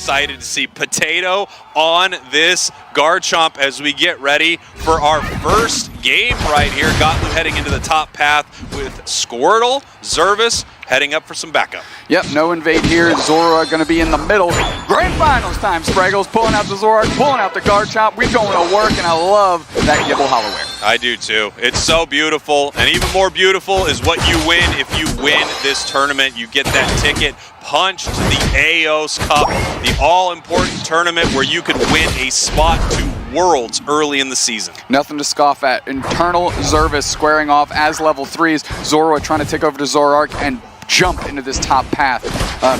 excited to see Potato on this Garchomp as we get ready for our first game right here. Ghatlue heading into the top path with Squirtle, Zervas heading up for some backup. Yep, no invade here. Zora going to be in the middle. Grand Finals time, Spraggles. Pulling out the Zora, pulling out the Garchomp. We're going to work, and I love that Gibble Hollowware. I do too. It's so beautiful, and even more beautiful is what you win if you win this tournament. You get that ticket punch to the Aeos Cup, the all-important tournament where you could win a spot to Worlds early in the season. Nothing to scoff at. Internal Zervas squaring off as level 3s. Zora trying to take over to Zoroark and jump into this top path.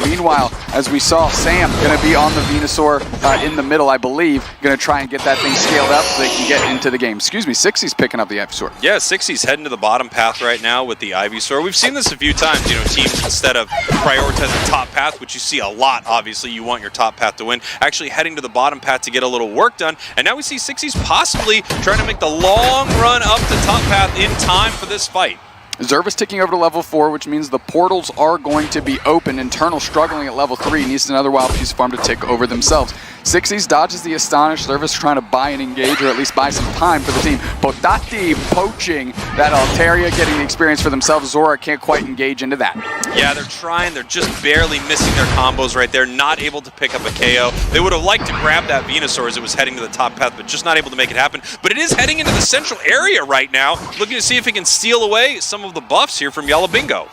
Meanwhile, as we saw, Sam going to be on the Venusaur in the middle, I believe, going to try and get that thing scaled up so they can get into the game. Excuse me, Sixsies picking up the Ivysaur. Yeah, Sixsies heading to the bottom path right now with the Ivysaur. We've seen this a few times, you know, teams instead of prioritizing top path, which you see a lot, obviously, you want your top path to win, actually heading to the bottom path to get a little work done. And now we see Sixsies possibly trying to make the long run up to top path in time for this fight. Zervas ticking over to level 4, which means the portals are going to be open. Internal struggling at level 3, needs another wild piece of farm to take over themselves. Sixsies dodges the Astonish. Zervas trying to buy and engage, or at least buy some time for the team. Potati poaching that Altaria, getting the experience for themselves. Zora can't quite engage into that. Yeah, they're trying. They're just barely missing their combos right there. Not able to pick up a KO. They would have liked to grab that Venusaur as it was heading to the top path, but just not able to make it happen. But it is heading into the central area right now, looking to see if it can steal away some of the buffs here from Yalla Bingo.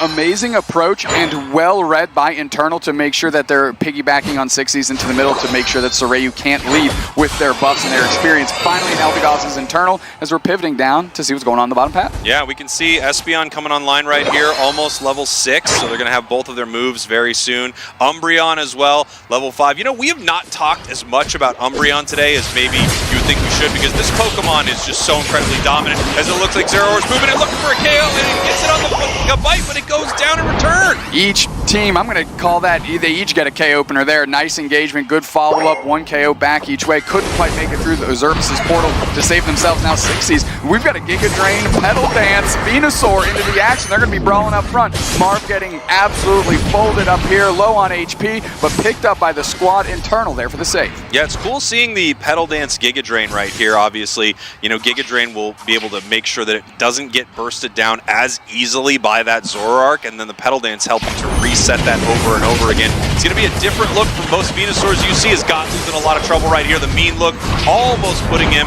Amazing approach and well read by Internal to make sure that they're piggybacking on Sixsies into the middle to make sure that Sareyu can't leave with their buffs and their experience. Finally, Elvidaz is Internal as we're pivoting down to see what's going on in the bottom path. Yeah, we can see Espeon coming online right here, almost level 6, so they're going to have both of their moves very soon. Umbreon as well, level 5. You know, we have not talked as much about Umbreon today as maybe you would think we should, because this Pokemon is just so incredibly dominant, as it looks like Zeraor's moving and looking for a KO, and it gets it on the bite, but it goes down in return. Each team, I'm going to call that, they each get a KO opener there. Nice engagement, good follow-up, 1 KO back each way. Couldn't quite make it through the Zervas' portal to save themselves. Now Sixsies, we've got a Giga Drain, Petal Dance, Venusaur into the action. They're going to be brawling up front. Marv getting absolutely folded up here, low on HP, but picked up by the squad. Internal there for the save. Yeah, it's cool seeing the Petal Dance Giga Drain right here. Obviously, you know, Giga Drain will be able to make sure that it doesn't get bursted down as easily by that Zoroark, and then the Petal Dance helping to reset that over and over again. It's going to be a different look for most Venusaurs you see, as Ghatlue's in a lot of trouble right here. The mean look almost putting him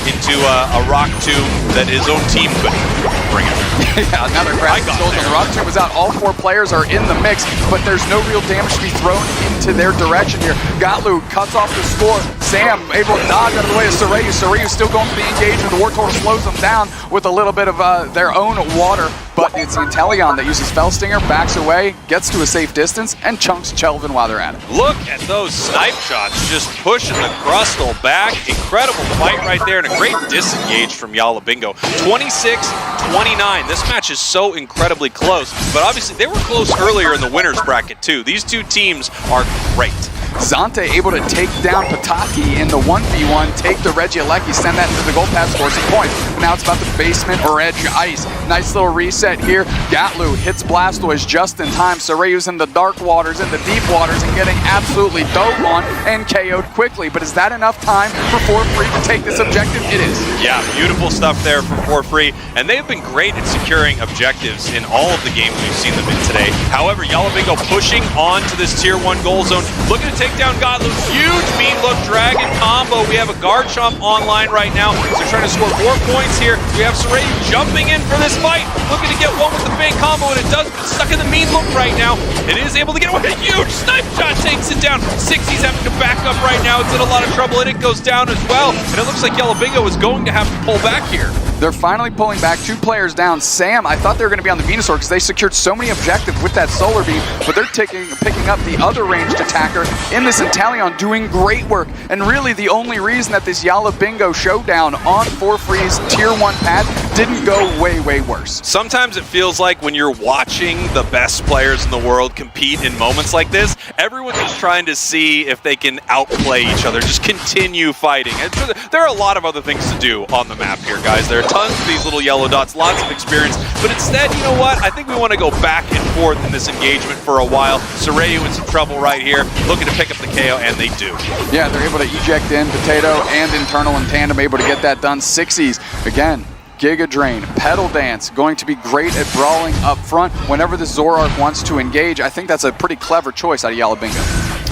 into a rock tomb that his own team couldn't bring him. Yeah, another grab. The rock tomb was out. All 4 players are in the mix, but there's no real damage to be thrown into their direction here. Ghatlue cuts off the score. Sam able to dodge out of the way of Sareyu. Sareyu still going to the engagement. The War Turtle slows them down with a little bit of their own water, but it's the Inteleon that uses Fell Stinger, backs away, gets to a safe distance, and chunks Chelvin while they're at it. Look at those snipe shots, just pushing the Crustle back. Incredible fight right there, and a great disengage from Yalla Bingo. 26-29. This match is so incredibly close, but obviously they were close earlier in the winner's bracket too. These two teams are great. Xante able to take down Pataki in the 1v1, take the Regieleki, send that into the gold path, score some points. Now it's about the basement or edge ice. Nice little reset here. Ghatlue hits Blastoise just in time. Sareyu's in the dark waters, in the deep waters, and getting absolutely dove on and KO'd quickly. But is that enough time for ForFree to take this objective? It is. Yeah, beautiful stuff there for ForFree, and they've been great at securing objectives in all of the games we've seen them in today. However, Yalla Bingo pushing on to this tier 1 goal zone, looking to take down Ghatlue. Huge mean look dragon combo. We have a Garchomp online right now, so trying to score 4 points here. We have Sareyu jumping in for this fight, looking to get one with the fake combo, and it does, but stuck in the mean look right now. It is able to get away. A huge snipe shot takes it down. Sixsies having to back up right now. It's in a lot of trouble, and it goes down as well. And it looks like Yalla Bingo is going to have to pull back here. They're finally pulling back, 2 players down. Sam, I thought they were going to be on the Venusaur because they secured so many objectives with that Solar Beam, but they're picking up the other ranged attacker in this Inteleon, doing great work. And really the only reason that this Yalla Bingo showdown on ForFree's tier 1 path didn't go way worse. Sometimes it feels like when you're watching the best players in the world compete in moments like this, everyone's just trying to see if they can outplay each other, just continue fighting. There are a lot of other things to do on the map here, guys. There are tons of these little yellow dots, lots of experience, but instead, you know what? I think we want to go back and forth in this engagement for a while. Sareyu in some trouble right here, looking to pick up the KO, and they do. Yeah, they're able to eject in Potato and Internal in tandem, able to get that done. Sixsies, again, Giga Drain, Pedal Dance, going to be great at brawling up front whenever the Zoroark wants to engage. I think that's a pretty clever choice out of Yalla Bingo.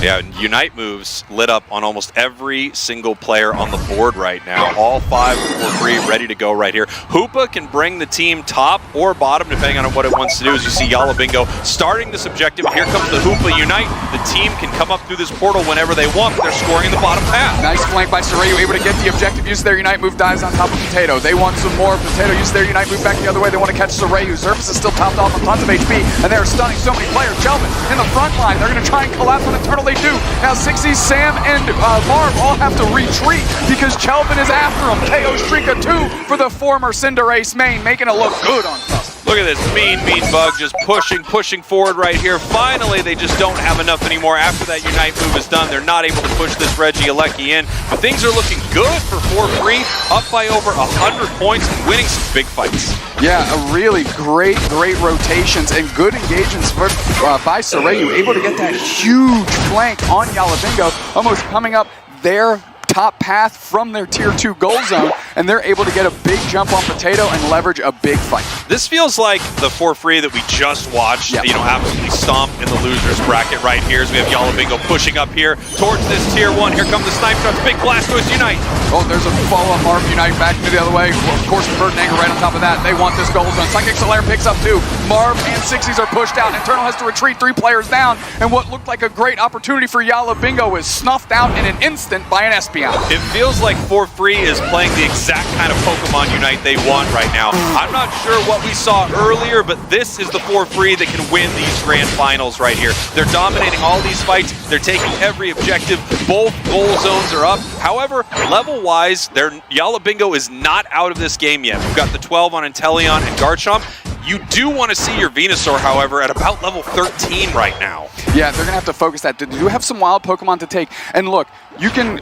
Yeah, Unite moves lit up on almost every single player on the board right now. All 5 for free, ready to go right here. Hoopa can bring the team top or bottom, depending on what it wants to do. As you see Yalla Bingo starting this objective. Here comes the Hoopa Unite. The team can come up through this portal whenever they want, but they're scoring in the bottom half. Nice flank by Sareyu, able to get the objective. Use their Unite move, dives on top of Potato. They want some more. Potato use their Unite move back the other way. They want to catch Sareyu. Zervas is still topped off on tons of HP, and they're stunning so many players. Chelvin in the front line. They're going to try and collapse on Internal. They do. Now Sixsies, Sam, and Marv all have to retreat because Chelvin is after him. KO streak of 2 for the former Cinderace main, making it look good on Custom. Look at this mean Bug just pushing forward right here. Finally, they just don't have enough anymore. After that Unite move is done, they're not able to push this Regieleki in. But things are looking good for 4-3, up by over 100 points and winning some big fights. Yeah, a really great rotations and good engagements by Sareyu, able to get that huge flank on Yalla Bingo, almost coming up their top path from their tier 2 goal zone, and they're able to get a big jump on Potato and leverage a big fight. This feels like the 4-3 that we just watched, you know, absolutely stomp in the losers bracket right here as we have Yalla Bingo pushing up here towards this tier 1. Here come the snipe shots, big Blastoise Unite. Oh, there's a follow-up Marv Unite back to the other way. Well, of course, Bird and Anger right on top of that. They want this goal zone. Psychic Solaire picks up 2. Marv and Sixsies are pushed out. Internal has to retreat 3 players down, and what looked like a great opportunity for Yalla Bingo is snuffed out in an instant by an Espeon. It feels like 4-3 is playing the exact kind of Pokemon Unite they want right now. I'm not sure what we saw earlier, but this is the 4-3 that can win these grand finals right here. They're dominating all these fights. They're taking every objective. Both goal zones are up. However, level-wise, Yalla Bingo is not out of this game yet. We've got the 12 on Inteleon and Garchomp. You do want to see your Venusaur, however, at about level 13 right now. Yeah, they're going to have to focus that. They do have some wild Pokemon to take. And look, you can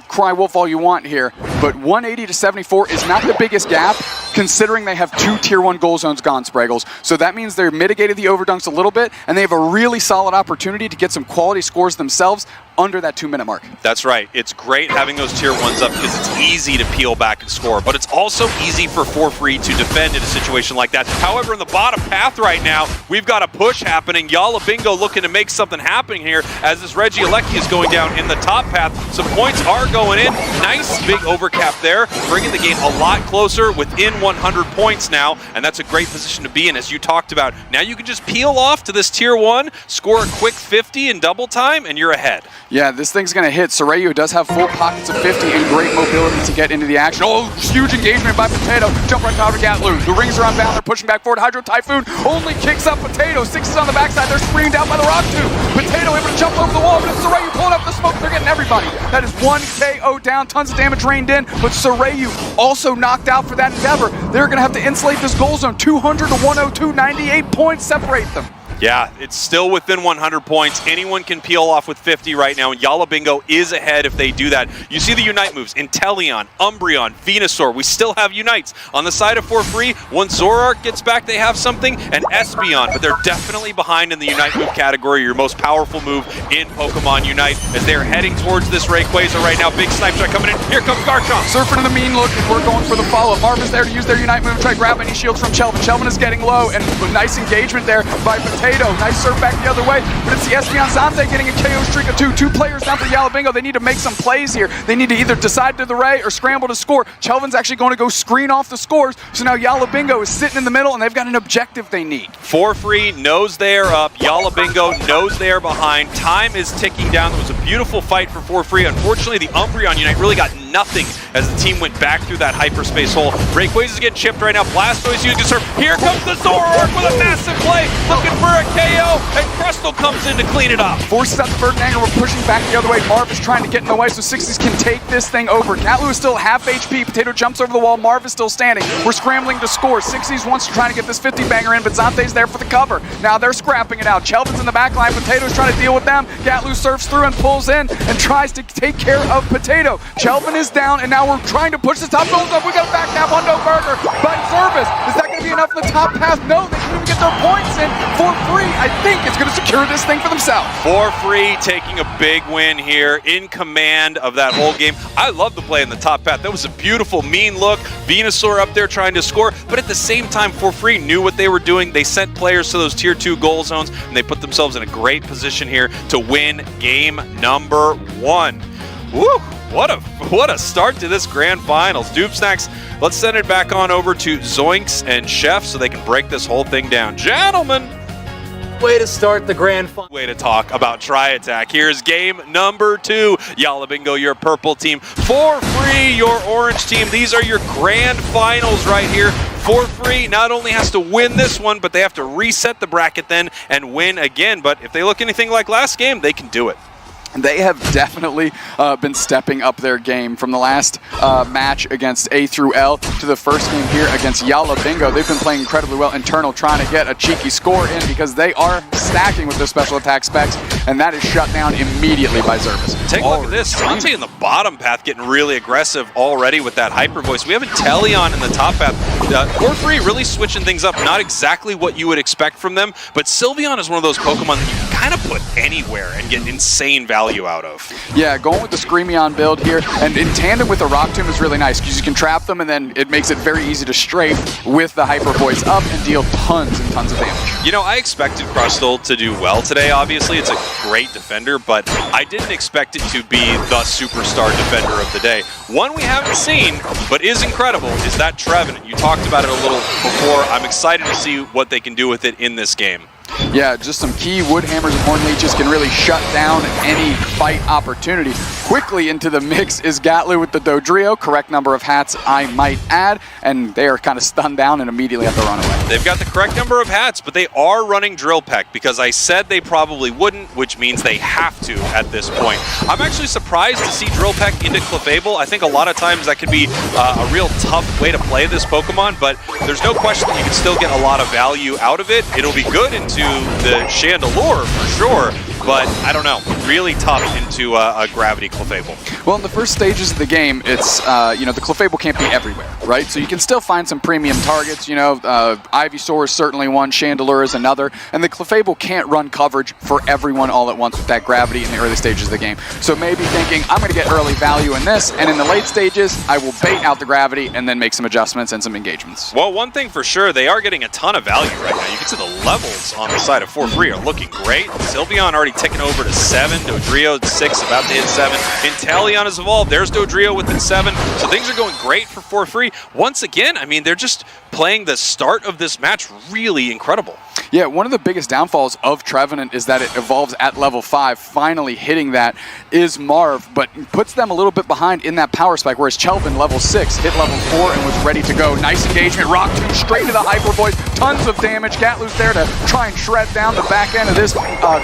cry wolf all you want here, but 180 to 74 is not the biggest gap, considering they have 2 tier 1 goal zones gone, Spraggles. So that means they're mitigated the overdunks a little bit, and they have a really solid opportunity to get some quality scores themselves under that 2-minute mark. That's right. It's great having those tier 1s up because it's easy to peel back and score, but it's also easy for 4-3 to defend in a situation like that. However, in the bottom path right now, we've got a push happening. Yalla Bingo looking to make something happen here as this Regieleki is going down in the top path. Some points are going in. Nice big overcap there, bringing the game a lot closer, within 100 points now, and that's a great position to be in, as you talked about. Now you can just peel off to this tier 1, score a quick 50 in double time, and you're ahead. Yeah, this thing's going to hit. Sareyu does have full pockets of 50 and great mobility to get into the action. Oh, huge engagement by Potato. Jump right top of Ghatlue. The rings are unbound. They're pushing back forward. Hydro Typhoon only kicks up Potato. Sixes on the backside. They're screened down by the Rock 2. Potato able to jump over the wall, but it's Sareyu pulling up the smoke. They're getting everybody. That is 1 KO down. Tons of damage rained in, but Sareyu also knocked out for that endeavor. They're going to have to insulate this goal zone. 200 to 102. 98 points separate them. Yeah, it's still within 100 points. Anyone can peel off with 50 right now, and Yalla Bingo is ahead if they do that. You see the Unite moves. Inteleon, Umbreon, Venusaur. We still have Unites. On the side of 4-3, once Zoroark gets back, they have something, and Espeon, but they're definitely behind in the Unite move category, your most powerful move in Pokemon Unite, as they're heading towards this Rayquaza right now. Big snipe shot coming in. Here comes Garchomp. Surfing in the mean look, and we're going for the follow-up. Marv is there to use their Unite move, try to grab any shields from Chelvin. Chelvin is getting low, and a nice engagement there by Potato. Nice surf back the other way, but it's the Espeon Xante getting a KO streak of 2. 2 players down for Yalla Bingo. They need to make some plays here. They need to either decide to the Ray or scramble to score. Chelvin's actually going to go screen off the scores, so now Yalla Bingo is sitting in the middle, and they've got an objective they need. 4-3 knows they are up. Yalla Bingo knows they are behind. Time is ticking down. It was a beautiful fight for 4-3. Unfortunately, the Umbreon Unite really got nothing as the team went back through that hyperspace hole. Rayquaza is getting chipped right now. Blastoise using Surf. Here comes the Zoroark with a massive play, looking for a KO, and Crustle comes in to clean it up. Forces out the Burden Anger, we're pushing back the other way. Marv is trying to get in the way so Sixsies can take this thing over. Ghatlue is still half HP. Potato jumps over the wall. Marv is still standing. We're scrambling to score. Sixsies wants to try to get this 50 banger in, but Xante's there for the cover. Now they're scrapping it out. Chelvin's in the back line. Potato's trying to deal with them. Ghatlue surfs through and pulls in and tries to take care of Potato. Chelvin is down, and now we're trying to push the top goals up. We got a back tap on No Burger by Zervas. Is that going to be enough in the top path? No, they can even get their points in for free. I think it's going to secure this thing for themselves. For free, taking a big win here, in command of that whole game. I love the play in the top path. That was a beautiful, mean look. Venusaur up there trying to score, but at the same time, For Free knew what they were doing. They sent players to those tier 2 goal zones, and they put themselves in a great position here to win game number 1. Woo! What a start to this grand finals. Dupesnacks, let's send it back on over to Zoinks and Chef so they can break this whole thing down. Gentlemen! Way to start the grand final. Way to talk about Tri-Attack. Here's game number 2. Yalla Bingo, your purple team. For Free, your orange team. These are your grand finals right here. For Free not only has to win this one, but they have to reset the bracket then and win again. But if they look anything like last game, they can do it. They have definitely been stepping up their game from the last match against A through L to the first game here against Yalla Bingo. They've been playing incredibly well. Internal trying to get a cheeky score in because they are stacking with their special attack specs, and that is shut down immediately by Zervas. Take a look at this. Xante in the bottom path getting really aggressive already with that Hyper Voice. We have a Inteleon in the top path. For Free really switching things up. Not exactly what you would expect from them, but Sylveon is one of those Pokemon that you can kind of put anywhere and get insane value out of. Yeah, going with the Screamion build here, and in tandem with the Rock Tomb is really nice because you can trap them and then it makes it very easy to strafe with the Hyper Voice up and deal tons and tons of damage. You know, I expected Crustle to do well today, obviously. It's a great defender, but I didn't expect it to be the superstar defender of the day. One we haven't seen, but is incredible, is that Trevenant. You talked about it a little before. I'm excited to see what they can do with it in this game. Yeah, just some key Wood Hammers and Horn Leeches can really shut down any fight opportunity. Quickly into the mix is Ghatlue with the Dodrio, correct number of hats I might add, and they are kind of stunned down and immediately have to run away. They've got the correct number of hats, but they are running Drill Peck because I said they probably wouldn't, which means they have to at this point. I'm actually surprised to see Drill Peck into Clefable. I think a lot of times that can be a real tough way to play this Pokemon, but there's no question that you can still get a lot of value out of it. It'll be good into the Chandelure for sure, but I don't know, really tough into a Gravity Clefable. Well, in the first stages of the game, it's, you know, the Clefable can't be everywhere, right? So you can still find some premium targets, you know, Ivysaur is certainly one, Chandelure is another, and the Clefable can't run coverage for everyone all at once with that Gravity in the early stages of the game. So maybe thinking, I'm going to get early value in this, and in the late stages, I will bait out the Gravity and then make some adjustments and some engagements. Well, one thing for sure, they are getting a ton of value right now. You can see the levels on the side of For Free are looking great. Sylveon already ticking over to 7, Dodrio 6, about to hit 7. Inteleon has evolved. There's Dodrio within 7. So things are going great for Free. Once again, I mean, they're just playing the start of this match really incredible. Yeah, one of the biggest downfalls of Trevenant is that it evolves at level 5. Finally hitting that is Marv, but puts them a little bit behind in that power spike, whereas Chelvin, level 6, hit level 4 and was ready to go. Nice engagement, Rock Tomb straight to the Hyper Voice, tons of damage. Ghatlue's there to try and shred down the back end of this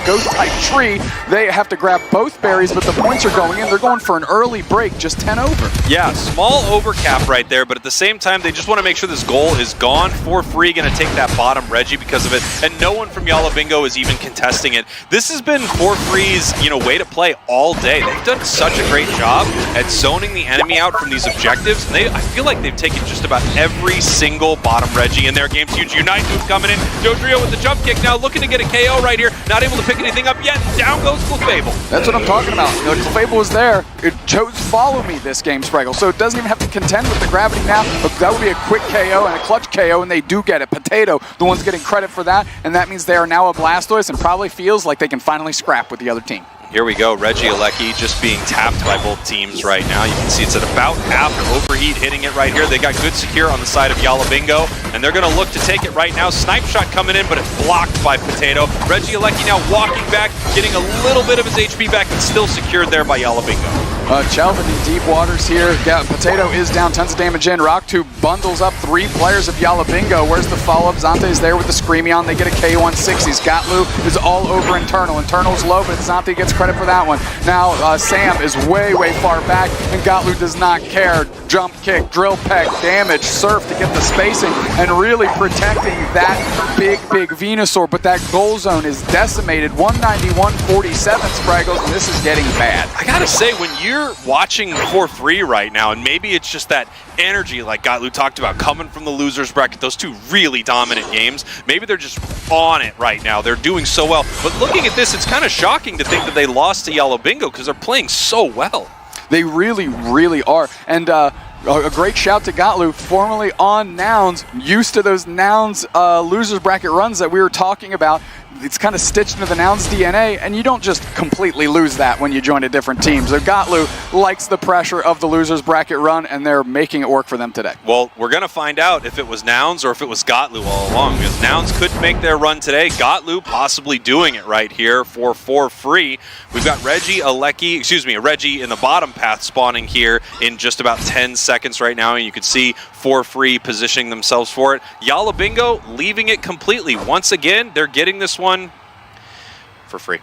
Ghost-type tree. They have to grab both berries, but the points are going in. They're going for an early break, just 10 over. Yeah, small overcap right there, but at the same time, they just want to make sure this goal is gone. For Free going to take that bottom Reggie because of it, and no one from Yalla Bingo is even contesting it. This has been For Free's, you know, way to play all day. They've done such a great job at zoning the enemy out from these objectives. I feel like they've taken just about every single bottom Reggie in their games. Huge Unite move coming in. Dodrio with the jump kick now, looking to get a KO right here. Not able to pick anything up yet. Down goes Clefable. That's what I'm talking about. You know, Clefable was there. It chose follow me this game, Spraggle, so it doesn't even have to contend with the Gravity now. But that would be a quick KO and a clutch KO, and they do get it. Potato, the one's getting credit for that, and that means they are now a Blastoise and probably feels like they can finally scrap with the other team. Here we go, Regieleki just being tapped by both teams right now. You can see it's at about half. Overheat hitting it right here. They got good secure on the side of Yalla Bingo, and they're going to look to take it right now. Snipe shot coming in, but it's blocked by Potato. Regieleki now walking back, getting a little bit of his HP back, and still secured there by Yalla Bingo. Chelvin in deep waters here. Potato is down, tons of damage in. Ghatlue bundles up 3 players of Yalla Bingo. Where's the follow-up? Xante is there with the Screamion. They get a KO on Sixsies. Ghatlue is all over Internal. Internal's low, but Xante gets credit for that one. Now Sam is way far back, and Ghatlue does not care. Jump kick, drill peck, damage, surf to get the spacing, and really protecting that big Venusaur. But that goal zone is decimated. 191-47 Spraggles, and this is getting bad. I gotta say, when you're watching for free right now, and maybe it's just that energy like Ghatlue talked about coming from the losers bracket, those 2 really dominant games, maybe they're just on it right now. They're doing so well. But looking at this, it's kind of shocking to think that they lost to Yalla Bingo because they're playing so well. They really are. And a great shout to Ghatlue, formerly on Nouns, used to those Nouns losers bracket runs that we were talking about. It's kind of stitched into the Nouns DNA, and you don't just completely lose that when you join a different team. So Ghatlue likes the pressure of the losers bracket run, and they're making it work for them today. Well, we're going to find out if it was Nouns or if it was Ghatlue all along, because Nouns couldn't make their run today. Ghatlue possibly doing it right here for free. We've got Reggie in the bottom path spawning here in just about 10 seconds right now, and you can see for free positioning themselves for it. Yalla Bingo leaving it completely. Once again, they're getting this one for free.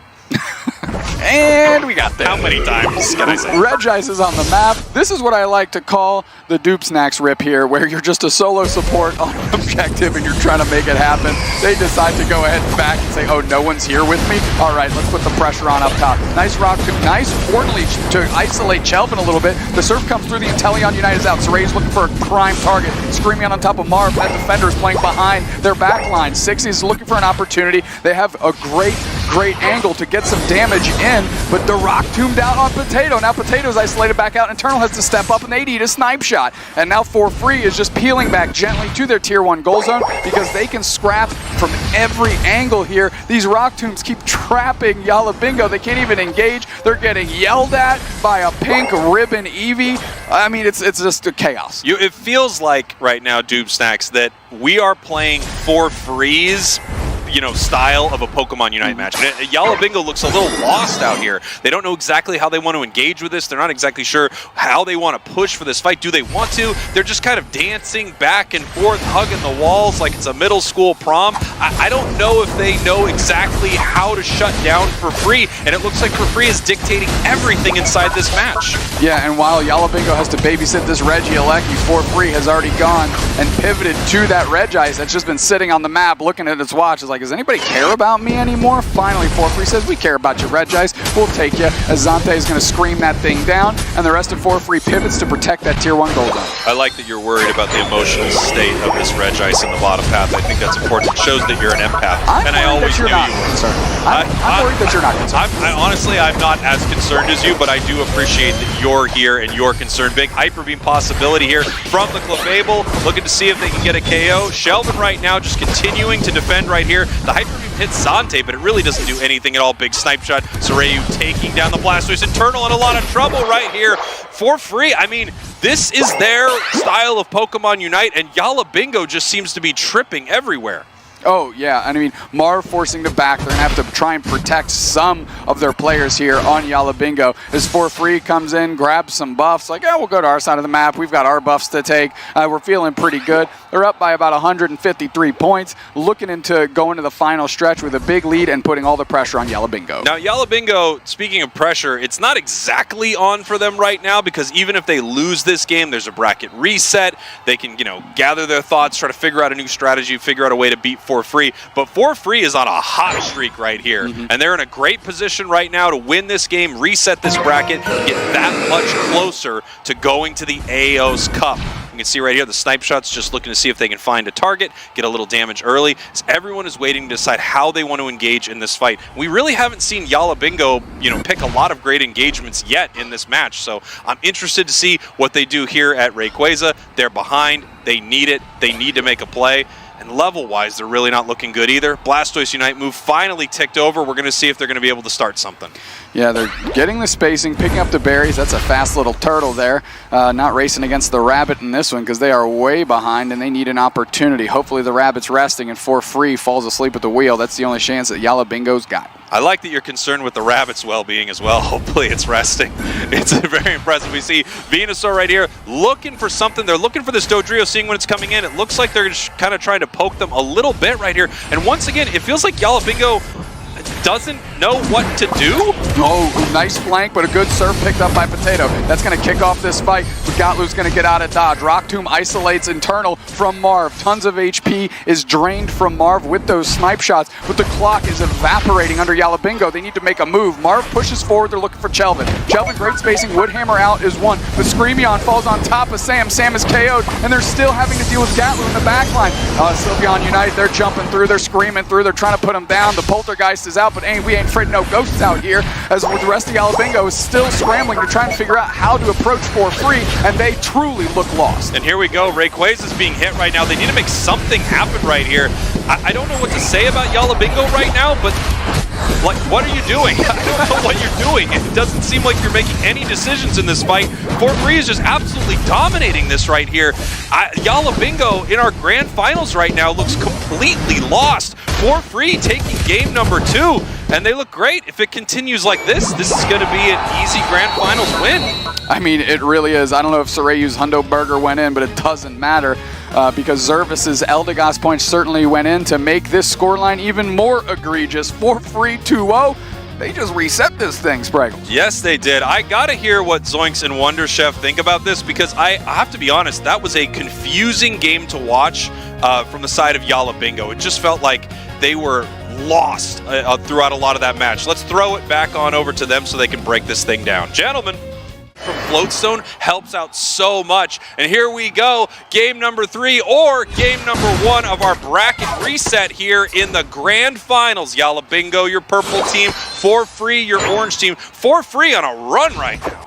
And we got there. How many times can I say? Regice is on the map. This is what I like to call the Dupe Snacks rip here, where you're just a solo support on an objective and you're trying to make it happen. They decide to go ahead and back and say, oh, no one's here with me? All right, let's put the pressure on up top. Nice rock, nice Fortin Leech to isolate Chelvin a little bit. The surf comes through, the Inteleon United's out. Sareyu's looking for a prime target. Screamion on top of Marv. That defender is playing behind their back line. Sixsies is looking for an opportunity. They have a great angle to get some damage in, but the rock tombed out on Potato. Now Potato's isolated back out. Internal has to step up, and they need a snipe shot. And now For Free is just peeling back gently to their tier 1 goal zone because they can scrap from every angle here. These rock tombs keep trapping Yalla Bingo. They can't even engage. They're getting yelled at by a pink ribbon Eevee. I mean, it's just a chaos. It feels like right now, Dupe Snacks, that we are playing For Free's style of a Pokemon Unite match. Yalla Bingo looks a little lost out here. They don't know exactly how they want to engage with this. They're not exactly sure how they want to push for this fight. Do they want to? They're just kind of dancing back and forth, hugging the walls like it's a middle school prom. I don't know if they know exactly how to shut down For Free, and it looks like For Free is dictating everything inside this match. Yeah, and while Yalla Bingo has to babysit this Regieleki, For Free has already gone and pivoted to that Regice that's just been sitting on the map looking at its watch. It's like, does anybody care about me anymore? Finally, For Free says, we care about you, Regice. We'll take you. As Xante is going to scream that thing down, and the rest of For Free pivots to protect that tier 1 gold zone. I like that you're worried about the emotional state of this Regice in the bottom path. I think that's important. It shows that you're an empath, and I always knew you were. I'm worried that you're not concerned. Honestly, I'm not as concerned as you, but I do appreciate that you're here and you're concerned. Big Hyper Beam possibility here from the Clefable, looking to see if they can get a KO. Chelvin right now just continuing to defend right here. The Hyper Beam hits Xante, but it really doesn't do anything at all. Big snipe shot. Sareyu taking down the Blastoise. Internal in a lot of trouble right here. For Free, I mean, this is their style of Pokemon Unite, and Yalla Bingo just seems to be tripping everywhere. Oh, yeah, and I mean, Marv forcing to back. They're going to have to try and protect some of their players here on Yalla Bingo. As For Free comes in, grabs some buffs, like, we'll go to our side of the map. We've got our buffs to take. We're feeling pretty good. They're up by about 153 points, looking into going to the final stretch with a big lead and putting all the pressure on Yalla Bingo. Now, Yalla Bingo, speaking of pressure, it's not exactly on for them right now because even if they lose this game, there's a bracket reset. They can, gather their thoughts, try to figure out a new strategy, figure out a way to beat For Free. But For Free is on a hot streak right here, and they're in a great position right now to win this game, reset this bracket, get that much closer to going to the Aeos Cup. You can see right here the snipe shots, just looking to see if they can find a target, get a little damage early. As everyone is waiting to decide how they want to engage in this fight. We really haven't seen Yalla Bingo, pick a lot of great engagements yet in this match. So I'm interested to see what they do here at Rayquaza. They're behind. They need it. They need to make a play. And level-wise, they're really not looking good either. Blastoise Unite move finally ticked over. We're going to see if they're going to be able to start something. Yeah, they're getting the spacing, picking up the berries. That's a fast little turtle there. Not racing against the rabbit in this one because they are way behind and they need an opportunity. Hopefully the rabbit's resting and For Free falls asleep at the wheel. That's the only chance that Yalla Bingo's got. I like that you're concerned with the rabbit's well-being as well. Hopefully it's resting. It's very impressive. We see Venusaur right here looking for something. They're looking for this Dodrio, seeing when it's coming in. It looks like they're just kind of trying to poke them a little bit right here. And once again, it feels like Yalla Bingo doesn't know what to do. Oh, nice flank, but a good serve picked up by Potato. That's going to kick off this fight. Ghatlue's going to get out of dodge. Rock Tomb isolates internal from Marv. Tons of HP is drained from Marv with those snipe shots, but the clock is evaporating under Yalla Bingo. They need to make a move. Marv pushes forward. They're looking for Chelvin. Chelvin, great spacing. Woodhammer out is one. The Screamion falls on top of Sam. Sam is KO'd, and they're still having to deal with Ghatlue in the backline. Sylveon Unite, they're jumping through. They're screaming through. They're trying to put him down. The Poltergeist is out, but we ain't afraid of no ghosts out here, as the rest of Yalla Bingo is still scrambling to try and figure out how to approach for free, and they truly look lost. And here we go. Rayquaza is being hit right now. They need to make something happen right here. I don't know what to say about Yalla Bingo right now, but like, what are you doing? I don't know what you're doing. It doesn't seem like you're making any decisions in this fight. For Free is just absolutely dominating this right here. Yalla Bingo in our grand finals right now looks completely lost. For Free taking game number 2, and they look great. If it continues like this is going to be an easy grand finals win. I mean, it really is. I don't know if Sareyu's Hundo Burger went in, but it doesn't matter because Zervas' Eldegoss points certainly went in to make this scoreline even more egregious. For Free 2-0. They just reset this thing, Spraggles. Yes, they did. I gotta hear what Zoinks and Wonder Chef think about this, because I have to be honest, that was a confusing game to watch from the side of Yalla Bingo. It just felt like they were lost throughout a lot of that match. Let's throw it back on over to them so they can break this thing down. Gentlemen, from Floatstone helps out so much. And here we go, game number 3 or game number 1 of our bracket reset here in the grand finals. Yalla Bingo, your purple team. For Free, your orange team. For Free on a run right now.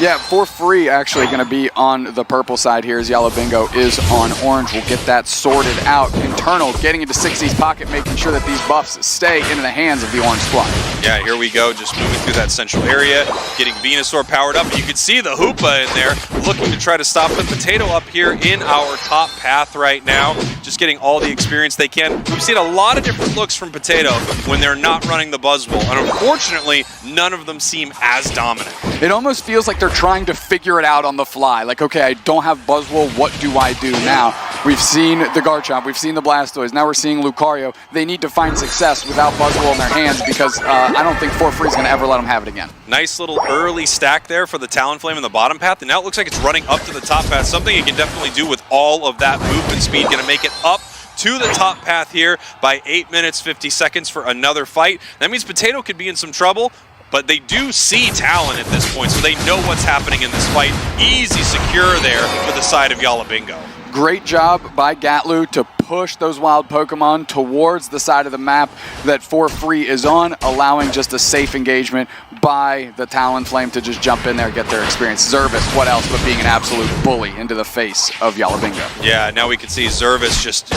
Yeah, For Free actually going to be on the purple side here as Yalla Bingo is on orange. We'll get that sorted out. Internal, getting into Sixsies' pocket, making sure that these buffs stay into the hands of the orange squad. Yeah, here we go, just moving through that central area, getting Venusaur powered up. You can see the Hoopa in there, looking to try to stop the Potato up here in our top path right now. Just getting all the experience they can. We've seen a lot of different looks from Potato when they're not running the Buzzwole, and unfortunately, none of them seem as dominant. It almost feels like they're trying to figure it out on the fly. Like, okay, I don't have Buzzwole, what do I do now? We've seen the Garchomp, we've seen the Blastoise, now we're seeing Lucario. They need to find success without Buzzwole in their hands because I don't think For Free is going to ever let them have it again. Nice little early stack there for the Talonflame in the bottom path, and now it looks like it's running up to the top path. Something it can definitely do with all of that movement speed, going to make it up to the top path here by 8 minutes, 50 seconds for another fight. That means Potato could be in some trouble, but they do see Talon at this point, so they know what's happening in this fight. Easy secure there for the side of Yalla Bingo. Great job by Ghatlue to push those wild Pokemon towards the side of the map that For Free is on, allowing just a safe engagement by the Talonflame to just jump in there and get their experience. Zervas, what else but being an absolute bully into the face of Yalla Bingo. Yeah, now we can see Zervas just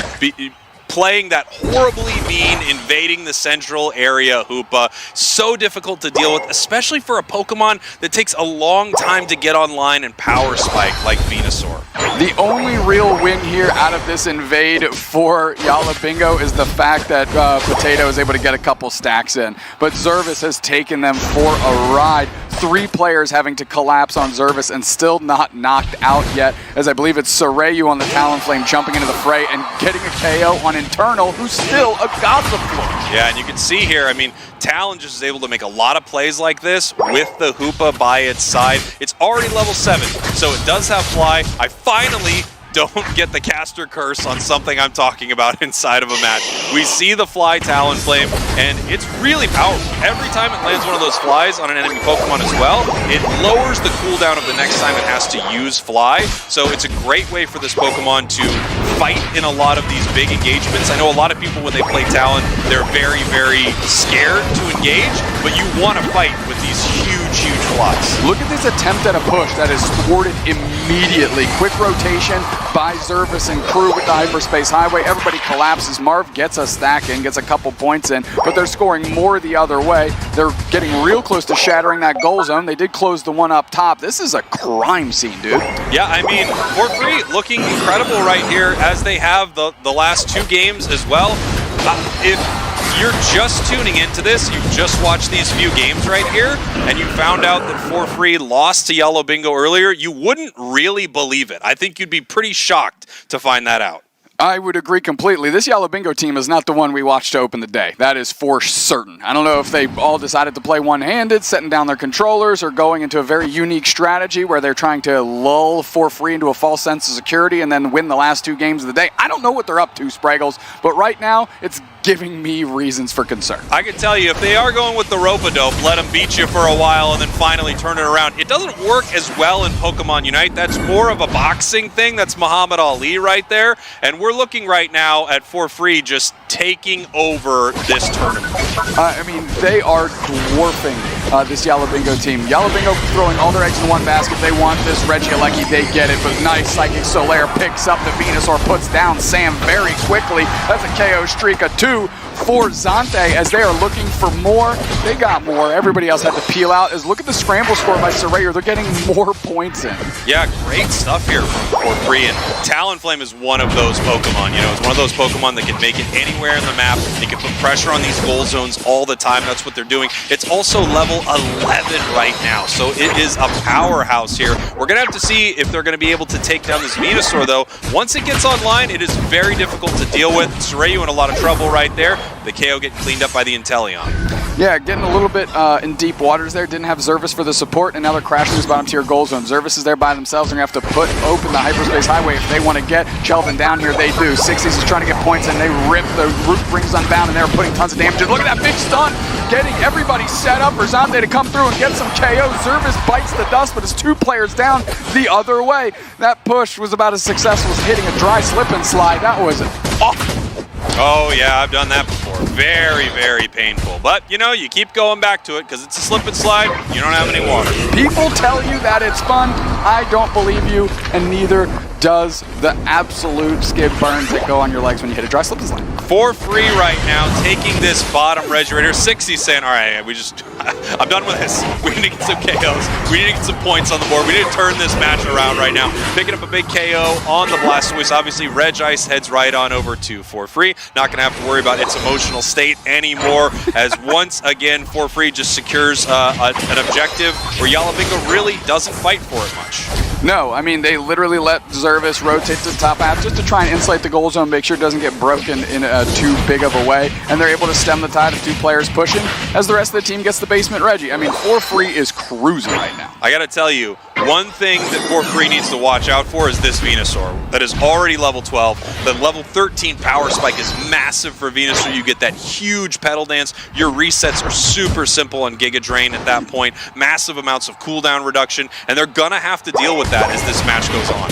playing that horribly mean, invading the central area Hoopa. So difficult to deal with, especially for a Pokemon that takes a long time to get online and power spike like Venusaur. The only real win here out of this invade for Yalla Bingo is the fact that Potato is able to get a couple stacks in. But Zervas has taken them for a ride. 3 players having to collapse on Zervas and still not knocked out yet, as I believe it's Sareyu on the Talonflame jumping into the fray and getting a KO on Internal, who's still a Ghatlue. Yeah, and you can see here, I mean, Talon just is able to make a lot of plays like this with the Hoopa by its side. It's already level 7, so it does have Fly. I finally don't get the caster curse on something I'm talking about inside of a match. We see the Fly Talonflame, and it's really powerful. Every time it lands one of those flies on an enemy Pokemon as well, it lowers the cooldown of the next time it has to use Fly. So it's a great way for this Pokemon to fight in a lot of these big engagements. I know a lot of people, when they play Talon, they're very, very scared to engage, but you want to fight with these huge, huge flies. Look at this attempt at a push that is thwarted immediately. Quick rotation by Zervas and crew with the Hyperspace Highway. Everybody collapses. Marv gets a stack in, gets a couple points in, but they're scoring more the other way. They're getting real close to shattering that goal zone. They did close the one up top. This is a crime scene, dude. Yeah, I mean, For Free looking incredible right here, as they have the last 2 games as well. If you're just tuning into this, you just watched these few games right here, and you found out that ForFree lost to Yalla Bingo earlier, you wouldn't really believe it. I think you'd be pretty shocked to find that out. I would agree completely. This Yalla Bingo team is not the one we watched to open the day. That is for certain. I don't know if they all decided to play one-handed, setting down their controllers, or going into a very unique strategy where they're trying to lull ForFree into a false sense of security and then win the last 2 games of the day. I don't know what they're up to, Spraggles, but right now, it's giving me reasons for concern. I can tell you, if they are going with the rope-a-dope, let them beat you for a while and then finally turn it around. It doesn't work as well in Pokemon Unite. That's more of a boxing thing. That's Muhammad Ali right there. And we're looking right now at ForFree just taking over this tournament. I mean, they are dwarfing this Yalla Bingo team. Yalla Bingo throwing all their eggs in one basket. They want this Regieleki, they get it, but nice Psychic Solaire picks up the Venusaur, puts down Sam very quickly. That's a KO streak of 2 for Xante as they are looking for more. They got more. Everybody else had to peel out. Look at the scramble score by Sareyu. They're getting more points in. Yeah, great stuff here from ForFree, and Talonflame is one of those Pokemon. You know, it's one of those Pokemon that can make it anywhere in the map. They can put pressure on these goal zones all the time. That's what they're doing. It's also level 11 right now, so it is a powerhouse here. We're going to have to see if they're going to be able to take down this Venusaur, though. Once it gets online, it is very difficult to deal with. Sareyu in a lot of trouble right there. The KO getting cleaned up by the Inteleon. Yeah, getting a little bit in deep waters there. Didn't have Zervas for the support, and now they're crashing this bottom tier goal zone. Zervas is there by themselves. They're going to have to open the hyperspace highway if they want to get Chelvin down here. They do. Sixsies is trying to get points, and they rip the root rings unbound, and they're putting tons of damage. Look at that big stun, getting everybody set up for Xante to come through and get some KO. Zervas bites the dust, but it's 2 players down the other way. That push was about as successful as hitting a dry slip and slide. That was awful. Oh yeah, I've done that before. Very, very painful. But, you know, you keep going back to it because it's a slip and slide. You don't have any water. People tell you that it's fun. I don't believe you, and neither does the absolute skid burns that go on your legs when you hit a dry slip and slide. ForFree right now, taking this bottom Regirator. Sixsies saying, all right, I'm done with this. We need to get some KOs. We need to get some points on the board. We need to turn this match around right now. Picking up a big KO on the Blastoise. Obviously, Regice heads right on over to ForFree. Not going to have to worry about its emotional state anymore, as once again, ForFree just secures an objective where Yalla Bingo really doesn't fight for it much. No, I mean, they literally let Zervas rotate to the top half just to try and insulate the goal zone, make sure it doesn't get broken in too big of a way, and they're able to stem the tide of 2 players pushing as the rest of the team gets the basement Reggie. I mean, ForFree is cruising right now. I gotta tell you, one thing that ForFree needs to watch out for is this Venusaur that is already level 12. The level 13 power spike is massive for Venusaur. You get that huge pedal dance. Your resets are super simple on Giga Drain at that point. Massive amounts of cooldown reduction, and they're gonna have to deal with that as this match goes on.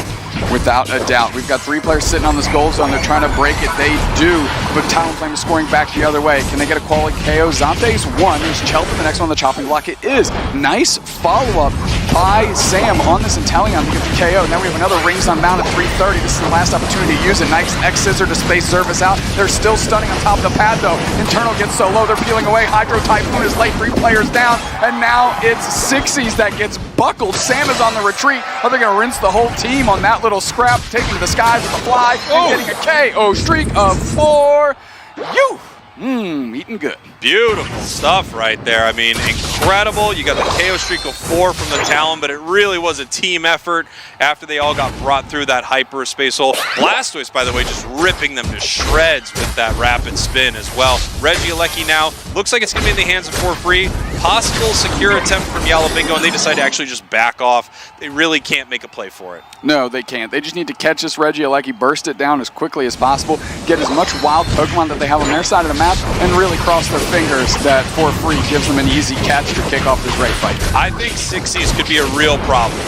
Without a doubt. We've got 3 players sitting on this goal zone. They're trying to break it. They do. But Talonflame is scoring back the other way. Can they get a quality KO? Xante's 1. There's Chelvin, the next one on the chopping block. It is. Nice follow-up by Sam on this Inteleon to get the KO. Now we have another rings unbound at 330. This is the last opportunity to use it. Nice X-Scissor to space Zervas out. They're still stunning on top of the pad, though. Internal gets so low. They're peeling away. Hydro Typhoon is late. 3 players down. And now it's Sixsies that gets buckled. Sam is on the retreat. Are they going to rinse the whole team on that little scrap? Taking to the skies with a fly and getting a KO streak of 4. Eating good. Beautiful stuff right there. I mean, incredible. You got the KO streak of 4 from the Talon, but it really was a team effort after they all got brought through that hyperspace hole. Blastoise, by the way, just ripping them to shreds with that rapid spin as well. Regieleki now looks like it's going to be in the hands of ForFree. Possible secure attempt from Yalla Bingo, and they decide to actually just back off. They really can't make a play for it. No, they can't. They just need to catch this Regieleki, burst it down as quickly as possible, get as much wild Pokemon that they have on their side of the map, and really cross their fingers that ForFree gives them an easy catch to kick off this great fight. I think Sixsies could be a real problem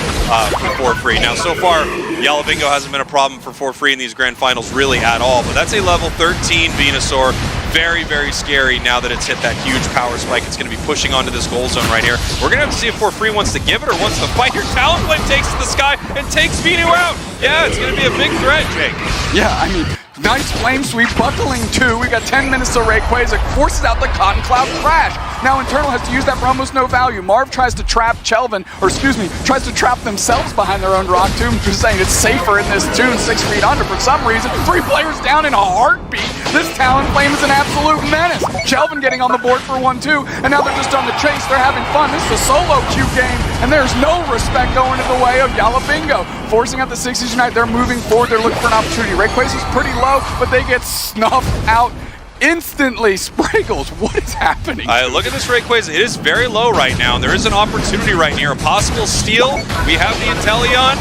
for ForFree. Now, so far, Yalla Bingo hasn't been a problem for ForFree in these grand finals really at all, but that's a level 13 Venusaur. Very, very scary now that it's hit that huge power spike. It's going to be pushing onto this goal zone right here. We're going to have to see if ForFree wants to give it or wants to fight here. Talonflame takes to the sky and takes Venu out. Yeah, it's going to be a big threat, Jake. Yeah, I mean, Nice flame sweep, buckling 2. We got 10 minutes to Rayquaza, forces out the Cotton Cloud Crash. Now Internal has to use that for almost no value. Marv tries to trap Chelvin, or excuse me, tries to trap themselves behind their own rock tomb, just saying it's safer in this tune 6 feet under for some reason. 3 players down in a heartbeat. This Talonflame is an absolute menace. Chelvin getting on the board for 1-2, and now they're just on the chase. They're having fun. This is a solo queue game, and there's no respect going in the way of Yalla Bingo. Forcing out the Sixsies Unite, they're moving forward, they're looking for an opportunity. Rayquaza's pretty low, but they get snuffed out instantly. Spraggles, what is happening? Look at this Rayquaza. It is very low right now. There is an opportunity right here. A possible steal. We have the Inteleon.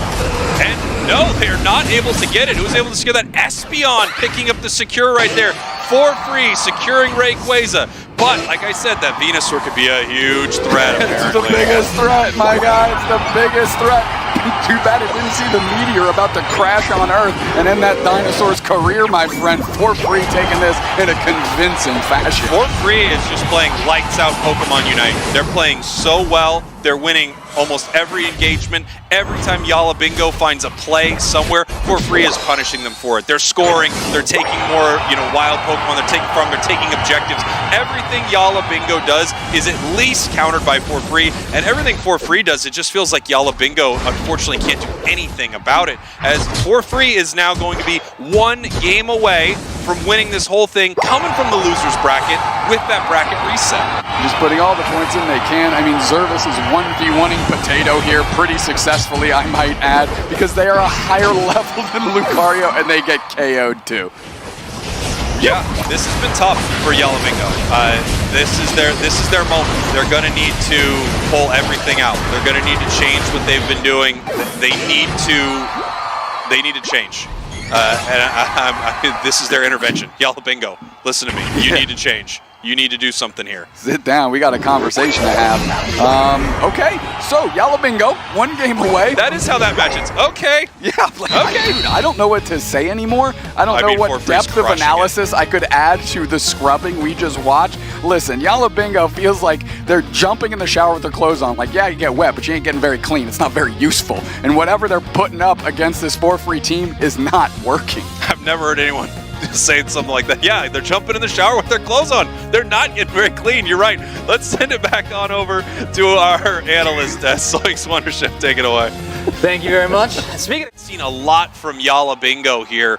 And no, they're not able to get it. Who was able to secure that? Espeon picking up the secure right there for free, securing Rayquaza. But, like I said, that Venusaur could be a huge threat. It's the biggest threat, my guy. It's the biggest threat. Too bad it didn't see the meteor about to crash on Earth and end that dinosaur's career, my friend. For free, taking this in a convincing fashion. For free is just playing lights out Pokemon Unite. They're playing so well. They're winning almost every engagement. Every time Yalla Bingo finds a play somewhere, For free is punishing them for it. They're scoring. They're taking more, wild Pokemon. They're taking from. They're taking objectives. Everything Yalla Bingo does is at least countered by For free, and everything For free does, it just feels like Yalla Bingo unfortunately can't do anything about it. As For free is now going to be 1 game away from winning this whole thing, coming from the losers bracket with that bracket reset. Just putting all the points in they can. I mean, Zervas is 1v1ing Potato here pretty successfully, I might add, because they are a higher level than Lucario and they get KO'd too. Yeah, this has been tough for Yalla Bingo. This is their moment. They're gonna need to pull everything out. They're gonna need to change what they've been doing. They need to change. This is their intervention. Yalla Bingo, listen to me. You need to change. You need to do something here. Sit down. We got a conversation to have. Okay, so Yalla Bingo, 1 game away. That is how that matches. Okay. Yeah. Okay. Dude, I don't know what to say anymore. I don't know what depth of analysis I could add to the scrubbing we just watched. Listen, Yalla Bingo feels like they're jumping in the shower with their clothes on. Like, yeah, you get wet, but you ain't getting very clean. It's not very useful. And whatever they're putting up against this For free team is not working. I've never heard anyone saying something like that. Yeah, they're jumping in the shower with their clothes on. They're not getting very clean. You're right. Let's send it back on over to our analyst, Soix Wondership. Take it away. Thank you very much. Speaking I've seen a lot from Yalla Bingo here,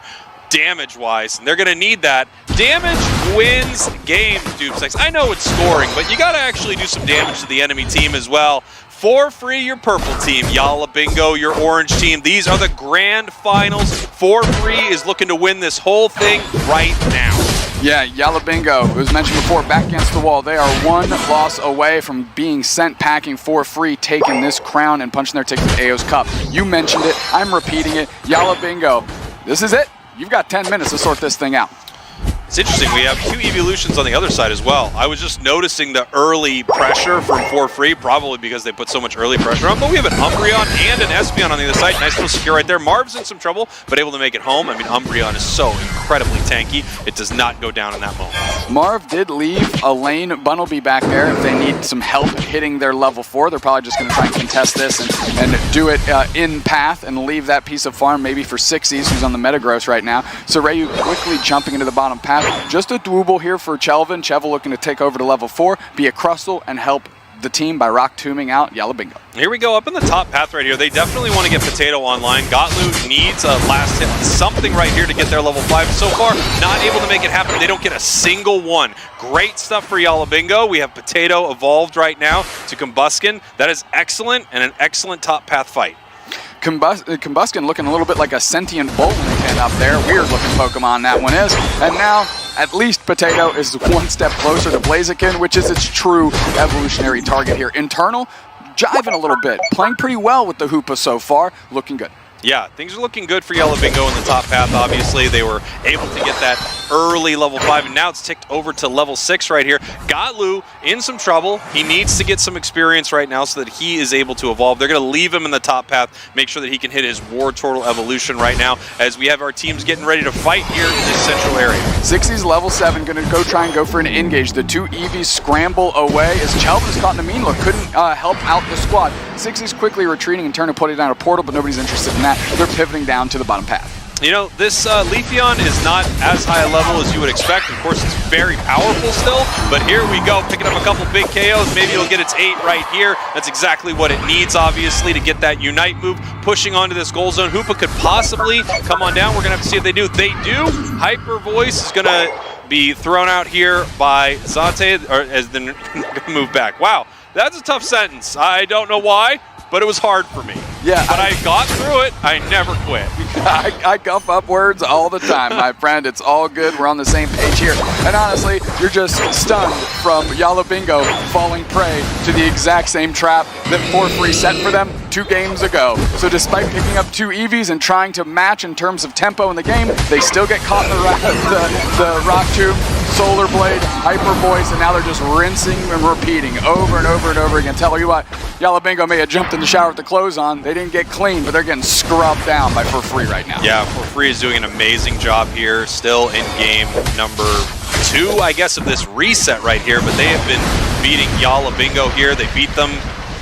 damage-wise, and they're going to need that. Damage wins games, Dupsex. I know it's scoring, but you got to actually do some damage to the enemy team as well. For free, your purple team. Yalla Bingo, your orange team. These are the grand finals. For free is looking to win this whole thing right now. Yeah, Yalla Bingo, it was mentioned before, back against the wall. They are 1 loss away from being sent packing For free, taking this crown and punching their ticket to the Aeos Cup. You mentioned it. I'm repeating it. Yalla Bingo, this is it. You've got 10 minutes to sort this thing out. It's interesting, we have 2 evolutions on the other side as well. I was just noticing the early pressure from For free, probably because they put so much early pressure on, but we have an Umbreon and an Espeon on the other side. Nice little secure right there. Marv's in some trouble, but able to make it home. I mean, Umbreon is so incredibly tanky. It does not go down in that moment. Marv did leave a lane Bunnelby back there if they need some help hitting their level 4. They're probably just going to try and contest this and do it in path and leave that piece of farm maybe for Sixsies, who's on the Metagross right now. Sareyu quickly jumping into the bottom path. Just a Dwooble here for Chelvin. Chelvin looking to take over to level 4, be a Crustle, and help the team by rock tombing out Yalla Bingo. Here we go, up in the top path right here. They definitely want to get Potato online. Ghatlue needs a last hit, something right here to get their level 5. So far, not able to make it happen. They don't get a single one. Great stuff for Yalla Bingo. We have Potato evolved right now to Combuskin. That is excellent, and an excellent top path fight. Combuskin looking a little bit like a sentient bowling pin up there. Weird looking Pokemon that one is. And now, at least Potato is 1 step closer to Blaziken, which is its true evolutionary target here. Internal, jiving a little bit. Playing pretty well with the Hoopa so far. Looking good. Yeah, things are looking good for Yalla Bingo in the top path, obviously. They were able to get that early level 5, and now it's ticked over to level 6 right here. Ghatlue in some trouble. He needs to get some experience right now so that he is able to evolve. They're going to leave him in the top path, make sure that he can hit his War Turtle evolution right now as we have our teams getting ready to fight here in this central area. Sixsies level 7, going to try and go for an engage. The 2 EVs scramble away as Chelvin is caught in a mean look, couldn't help out the squad. Sixsies quickly retreating and turning to put it down a portal, but nobody's interested in that. They're pivoting down to the bottom path. You know, this Leafeon is not as high a level as you would expect. Of course, it's very powerful still, but here we go, picking up a couple big KOs. Maybe it'll get its 8 right here. That's exactly what it needs, obviously, to get that Unite move, pushing onto this goal zone. Hoopa could possibly come on down. We're going to have to see if they do. They do. Hyper Voice is going to be thrown out here by Xante, or as the move back. Wow, that's a tough sentence. I don't know why, but it was hard for me. Yeah, but I got through it. I never quit. I guff up words all the time, my friend. It's all good. We're on the same page here. And honestly, you're just stunned from Yalla Bingo falling prey to the exact same trap that PorFree set for them 2 games ago. So despite picking up 2 EVs and trying to match in terms of tempo in the game, they still get caught in the Rock Tomb, Solar Blade, Hyper Voice, and now they're just rinsing and repeating over and over and over again. Tell you what, Yalla Bingo may have jumped in the shower with the clothes on. They didn't get clean, but they're getting scrubbed down by PorFree right now. Yeah, PorFree is doing an amazing job here, still in game number 2, I guess, of this reset right here, but they have been beating Yalla Bingo here. They beat them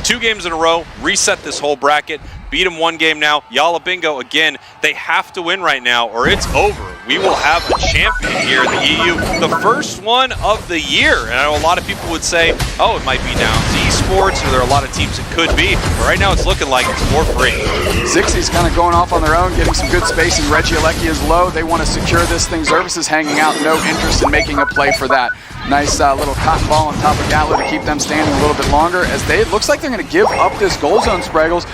2 games in a row, reset this whole bracket, beat them 1 game now. Yalla Bingo, again, they have to win right now or it's over. We will have a champion here in the EU, the first one of the year. And I know a lot of people would say, oh, it might be down to Esports, or there are a lot of teams it could be, but right now it's looking like it's PorFree. Sixsies kind of going off on their own, getting some good spacing. Regieleki is low. They want to secure this thing. Zervas is hanging out, no interest in making a play for that. Nice little cotton ball on top of Ghatlue to keep them standing a little bit longer, as it looks like they're going to give up this goal zone, Spraggles.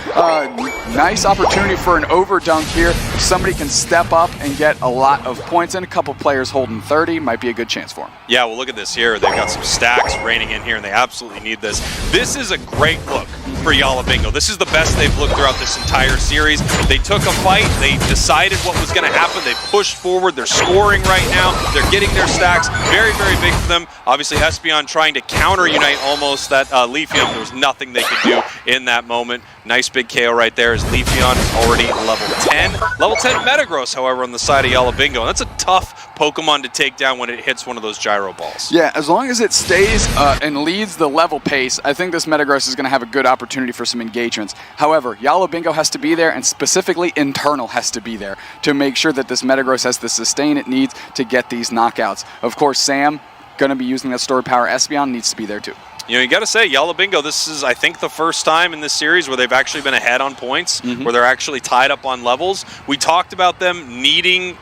Nice opportunity for an overdunk here. Somebody can step up and get a lot of points, and a couple players holding 30 might be a good chance for them. Yeah, well, look at this here. They've got some stacks raining in here, and they absolutely need this. This is a great look for Yalla Bingo. This is the best they've looked throughout this entire series. They took a fight. They decided what was going to happen. They pushed forward. They're scoring right now. They're getting their stacks. Very, very big for them. Obviously, Espeon trying to counter-unite almost that Leafeon. There was nothing they could do in that moment. Nice big KO right there as Leafeon is already level 10. Level 10 Metagross, however, on the side of Yalla Bingo. And that's a tough Pokemon to take down when it hits one of those gyro balls. Yeah, as long as it stays and leads the level pace, I think this Metagross is going to have a good opportunity for some engagements. However, Yalla Bingo has to be there, and specifically Internal has to be there to make sure that this Metagross has the sustain it needs to get these knockouts. Of course, Sam, going to be using that stored power. Espeon needs to be there too. You know, you got to say, Yalla Bingo, this is, I think, the first time in this series where they've actually been ahead on points, where they're actually tied up on levels. We talked about them needing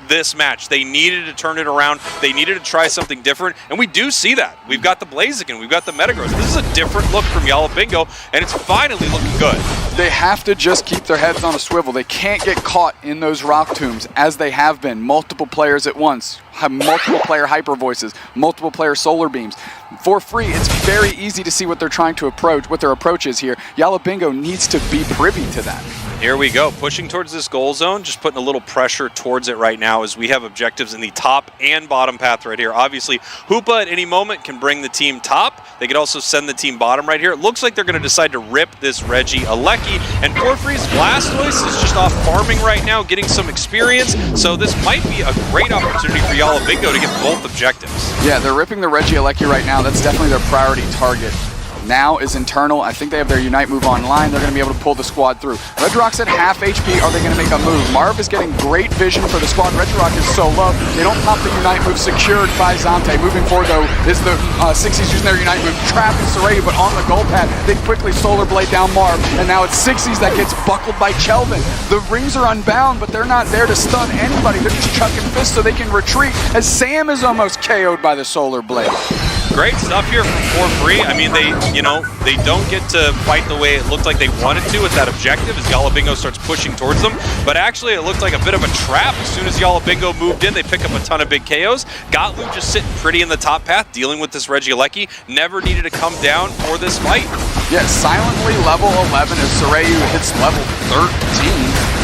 this match. They needed to turn it around. They needed to try something different, and we do see that. We've got the Blaziken, we've got the Metagross. This is a different look from Yalla Bingo, and it's finally looking good. They have to just keep their heads on a swivel. They can't get caught in those rock tombs, as they have been. Multiple players at once, have multiple player hyper voices, multiple player solar beams. PorFree, it's very easy to see what they're trying to approach, what their approach is here. Yalla Bingo needs to be privy to that. Here we go, pushing towards this goal zone, just putting a little pressure towards it right now as we have objectives in the top and bottom path right here. Obviously, Hoopa at any moment can bring the team top. They could also send the team bottom right here. It looks like they're going to decide to rip this Regieleki, and PorFree's Blastoise is just off farming right now, getting some experience, so this might be a great opportunity for Yalla Bingo to get both objectives. Yeah, they're ripping the Regieleki right now. That's definitely their priority target. Now is Internal. I think they have their Unite move online. They're going to be able to pull the squad through. Regirock's at half HP. Are they going to make a move? Marv is getting great vision for the squad. Regirock is so low. They don't pop the Unite move, secured by Xante. Moving forward, though, is the Sixsies using their Unite move. Trapping Sareyu, but on the goal pad, they quickly Solar Blade down Marv. And now it's Sixsies that gets buckled by Chelvin. The rings are unbound, but they're not there to stun anybody. They're just chucking fists so they can retreat, as Sam is almost KO'd by the Solar Blade. Great stuff here from PorFree. I mean, they don't get to fight the way it looked like they wanted to with that objective as Yalla Bingo starts pushing towards them. But actually, it looked like a bit of a trap. As soon as Yalla Bingo moved in, they pick up a ton of big KOs. Ghatlue just sitting pretty in the top path, dealing with this Regieleki. Never needed to come down for this fight. Yeah, silently level 11 as Sareyu hits level 13.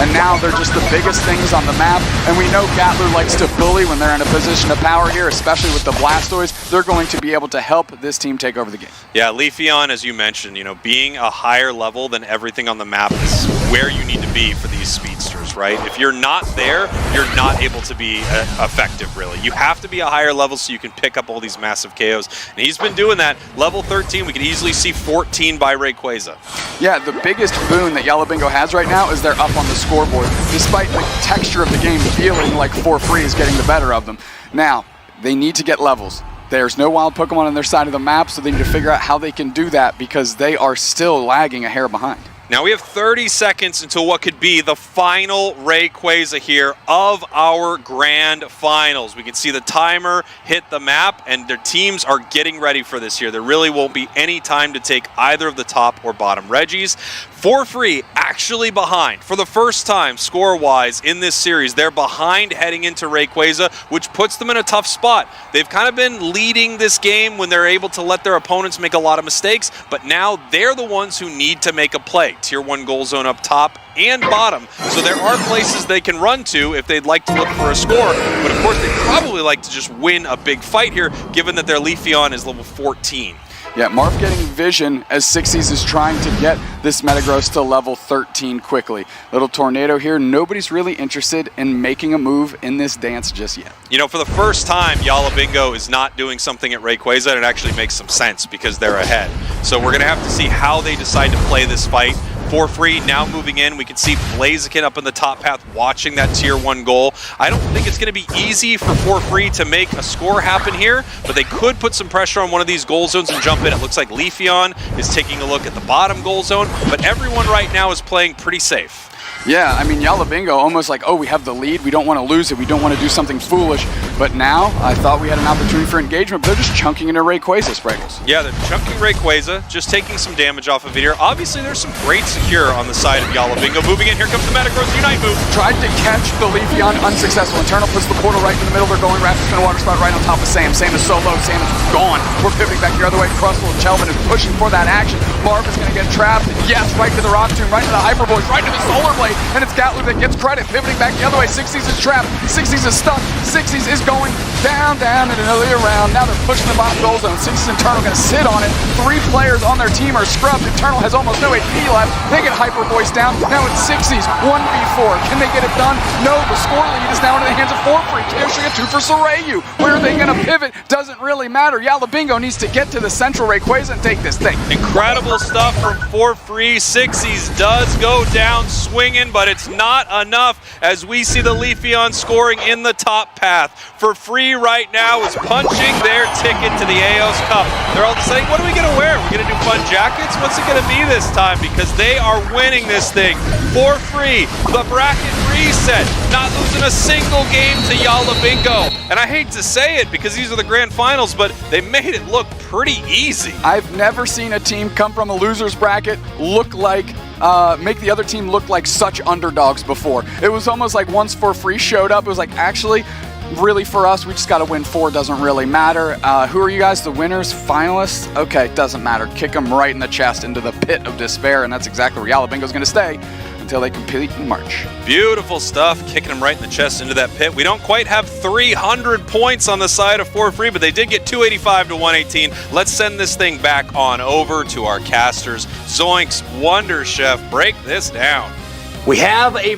And now they're just the biggest things on the map. And we know Ghatlue likes to bully when they're in a position of power here, especially with the Blastoise. They're going to be able to help this team take over the game. Yeah, Leafeon, as you mentioned, being a higher level than everything on the map is where you need to be for these speedsters. levels, right? If you're not there, you're not able to be effective, really. You have to be a higher level so you can pick up all these massive KOs. And he's been doing that. Level 13, we could easily see 14 by Rayquaza. Yeah, the biggest boon that Yalla Bingo has right now is they're up on the scoreboard, despite the texture of the game feeling like For Free is getting the better of them. Now, they need to get levels. There's no wild Pokemon on their side of the map, so they need to figure out how they can do that because they are still lagging a hair behind. Now we have 30 seconds until what could be the final Rayquaza here of our grand finals. We can see the timer hit the map, and their teams are getting ready for this here. There really won't be any time to take either of the top or bottom Reggies. For Free actually behind for the first time score-wise in this series. They're behind heading into Rayquaza, which puts them in a tough spot. They've kind of been leading this game when they're able to let their opponents make a lot of mistakes, but now they're the ones who need to make a play. Tier 1 goal zone up top and bottom, so there are places they can run to if they'd like to look for a score, but of course they'd probably like to just win a big fight here, given that their Leafeon is level 14. Yeah, Marv getting vision as Sixsies is trying to get this Metagross to level 13 quickly. Little tornado here. Nobody's really interested in making a move in this dance just yet. You know, for the first time, Yalla Bingo is not doing something at Rayquaza, and it actually makes some sense because they're ahead. So we're going to have to see how they decide to play this fight. For Free now moving in. We can see Blaziken up in the top path watching that tier 1 goal. I don't think it's going to be easy for Free to make a score happen here, but they could put some pressure on one of these goal zones and jump in. It looks like Leafeon is taking a look at the bottom goal zone, but everyone right now is playing pretty safe. Yeah, I mean, Yalla Bingo almost like, oh, we have the lead, we don't want to lose it, we don't want to do something foolish. But now, I thought we had an opportunity for engagement, but they're just chunking into Rayquaza, Spriggles. Yeah, they're chunking Rayquaza, just taking some damage off of it here. Obviously, there's some great secure on the side of Yalla Bingo. Moving in, here comes the Metagross Unite move. Tried to catch the Leafeon, unsuccessful. Internal puts the portal right in the middle, they're going Raptor's gonna water spot right on top of Sam. Sam is so low, Sam is gone. We're pivoting back the other way. Crustle and Chelvin is pushing for that action. Marv is gonna get trapped. Yes, right to the Rock Tomb, right to the Hyper Voice, right to the Solar Blade, and it's Ghatlue that gets credit, pivoting back the other way. Sixsies is trapped, Sixsies is stuck, Sixsies is going down, and another round. Now they're pushing the bottom goal zone. Sixsies Internal gonna sit on it. 3 players on their team are scrubbed. Internal has almost no HP left. They get Hyper Voice down. Now it's Sixsies, 1v4. Can they get it done? No, the score lead is now into the hands of For Free. Pushing it 2 for Sareyu. Where are they gonna pivot? Doesn't really matter. Yalla Bingo needs to get to the central Rayquaza and take this thing. Incredible stuff from For Free. Sixsies does go down swinging, but it's not enough as we see the Leafeon scoring in the top path. For Free right now is punching their ticket to the Aeos Cup. They're all saying, what are we going to wear? Are we going to do fun jackets? What's it going to be this time? Because they are winning this thing. For Free, the bracket reset, not losing a single game to Yalla Bingo. And I hate to say it because these are the grand finals, but they made it look pretty easy. I've never seen a team come from a loser's bracket look like make the other team look like such underdogs before. It was almost like once For Free showed up, it was like, actually, really for us, we just got to win 4, doesn't really matter. Who are you guys, the winners, finalists? Okay, doesn't matter. Kick them right in the chest into the pit of despair, and that's exactly where Yalla Bingo's going to stay until they compete in March. Beautiful stuff, kicking them right in the chest into that pit. We don't quite have 300 points on the side of For Free, but they did get 285 to 118. Let's send this thing back on over to our casters. Zoinks, Wonder Chef, break this down. We have a